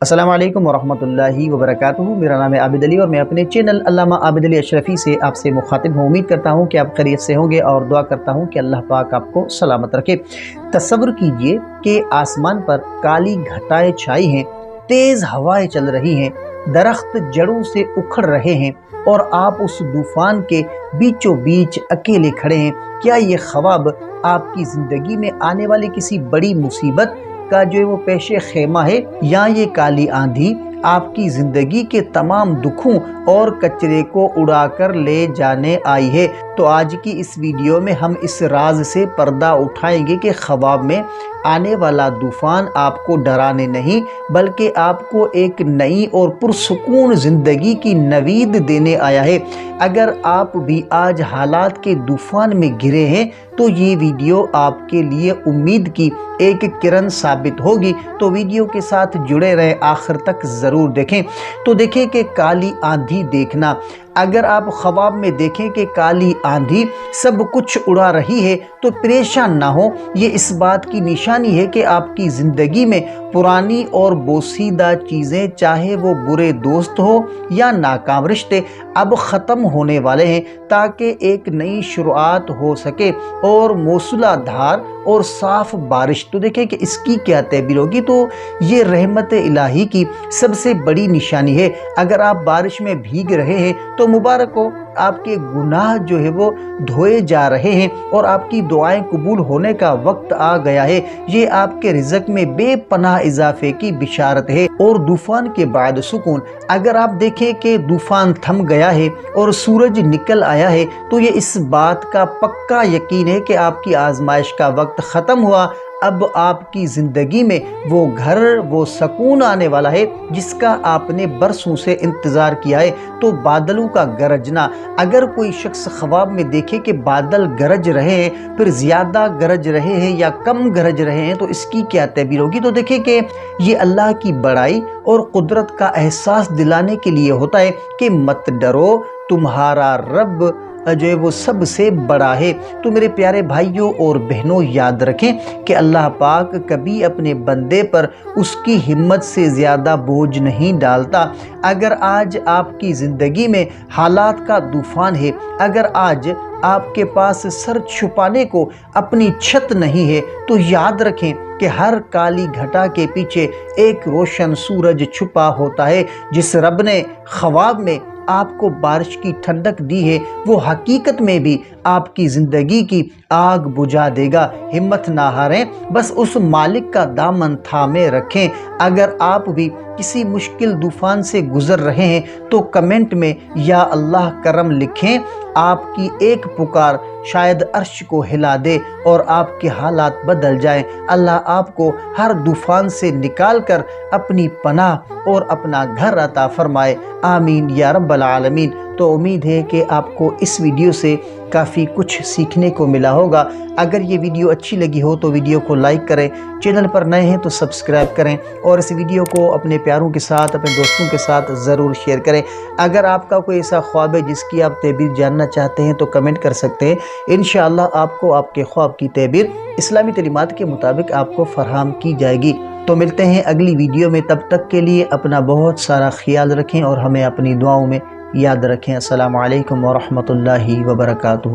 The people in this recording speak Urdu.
السلام علیکم ورحمۃ اللہ وبرکاتہ۔ میرا نام ہے عابد علی اور میں اپنے چینل علامہ عابد علی اشرفی سے آپ سے مخاطب ہوں۔ امید کرتا ہوں کہ آپ خیریت سے ہوں گے اور دعا کرتا ہوں کہ اللہ پاک آپ کو سلامت رکھے۔ تصور کیجئے کہ آسمان پر کالی گھٹائیں چھائی ہیں، تیز ہوائیں چل رہی ہیں، درخت جڑوں سے اکھڑ رہے ہیں اور آپ اس طوفان کے بیچوں بیچ اکیلے کھڑے ہیں۔ کیا یہ خواب آپ کی زندگی میں آنے والی کسی بڑی مصیبت کا جو وہ پیش خیمہ ہے، یا یہ کالی آندھی آپ کی زندگی کے تمام دکھوں اور کچرے کو اڑا کر لے جانے آئی ہے؟ تو آج کی اس ویڈیو میں ہم اس راز سے پردہ اٹھائیں گے کہ خواب میں آنے والا طوفان آپ کو ڈرانے نہیں بلکہ آپ کو ایک نئی اور پرسکون زندگی کی نوید دینے آیا ہے۔ اگر آپ بھی آج حالات کے طوفان میں گرے ہیں تو یہ ویڈیو آپ کے لیے امید کی ایک کرن ثابت ہوگی، تو ویڈیو کے ساتھ جڑے رہیں، آخر تک ضرور دیکھیں۔ تو دیکھیں کہ کالی آندھی دیکھنا، اگر آپ خواب میں دیکھیں کہ کالی آندھی سب کچھ اڑا رہی ہے تو پریشان نہ ہو، یہ اس بات کی نشانی ہے کہ آپ کی زندگی میں پرانی اور بوسیدہ چیزیں، چاہے وہ برے دوست ہو یا ناکام رشتے، اب ختم ہونے والے ہیں تاکہ ایک نئی شروعات ہو سکے اور موصلہ دھار اور صاف بارش۔ تو دیکھیں کہ اس کی کیا تعبیر ہوگی، تو یہ رحمت الہی کی سب سے بڑی نشانی ہے۔ اگر آپ بارش میں بھیگ رہے ہیں تو مبارک ہو، آپ کے گناہ جو ہے وہ دھوئے جا رہے ہیں اور آپ کی دعائیں قبول ہونے کا وقت آ گیا ہے۔ یہ آپ کے رزق میں بے پناہ اضافے کی بشارت ہے۔ اور طوفان کے بعد سکون، اگر آپ دیکھیں کہ طوفان تھم گیا ہے اور سورج نکل آیا ہے تو یہ اس بات کا پکا یقین ہے کہ آپ کی آزمائش کا وقت ختم ہوا۔ اب آپ کی زندگی میں وہ گھر، وہ سکون آنے والا ہے جس کا آپ نے برسوں سے انتظار کیا ہے۔ تو بادلوں کا گرجنا، اگر کوئی شخص خواب میں دیکھے کہ بادل گرج رہے ہیں، پھر زیادہ گرج رہے ہیں یا کم گرج رہے ہیں، تو اس کی کیا تعبیر ہوگی؟ تو دیکھیں کہ یہ اللہ کی بڑائی اور قدرت کا احساس دلانے کے لیے ہوتا ہے کہ مت ڈرو، تمہارا رب جو ہے وہ سب سے بڑا ہے۔ تو میرے پیارے بھائیوں اور بہنوں، یاد رکھیں کہ اللہ پاک کبھی اپنے بندے پر اس کی ہمت سے زیادہ بوجھ نہیں ڈالتا۔ اگر آج آپ کی زندگی میں حالات کا طوفان ہے، اگر آج آپ کے پاس سر چھپانے کو اپنی چھت نہیں ہے، تو یاد رکھیں کہ ہر کالی گھٹا کے پیچھے ایک روشن سورج چھپا ہوتا ہے۔ جس رب نے خواب میں آپ کو بارش کی ٹھنڈک دی ہے، وہ حقیقت میں بھی آپ کی زندگی کی آگ بجھا دے گا۔ ہمت نہ ہاریں، بس اس مالک کا دامن تھامے رکھیں۔ اگر آپ بھی کسی مشکل طوفان سے گزر رہے ہیں تو کمنٹ میں یا اللہ کرم لکھیں۔ آپ کی ایک پکار شاید عرش کو ہلا دے اور آپ کے حالات بدل جائیں۔ اللہ آپ کو ہر طوفان سے نکال کر اپنی پناہ اور اپنا گھر عطا فرمائے، آمین یا رب العالمین۔ تو امید ہے کہ آپ کو اس ویڈیو سے کافی کچھ سیکھنے کو ملا ہوگا۔ اگر یہ ویڈیو اچھی لگی ہو تو ویڈیو کو لائک کریں، چینل پر نئے ہیں تو سبسکرائب کریں اور اس ویڈیو کو اپنے پیاروں کے ساتھ، اپنے دوستوں کے ساتھ ضرور شیئر کریں۔ اگر آپ کا کوئی ایسا خواب ہے جس کی آپ تعبیر جاننا چاہتے ہیں تو کمنٹ کر سکتے ہیں۔ انشاءاللہ آپ کو آپ کے خواب کی تعبیر اسلامی تعلیمات کے مطابق آپ کو فراہم کی جائے گی۔ تو ملتے ہیں اگلی ویڈیو میں، تب تک کے لیے اپنا بہت سارا خیال رکھیں اور ہمیں اپنی دعاؤں میں یاد رکھیں۔ السلام علیکم ورحمۃ اللہ وبرکاتہ۔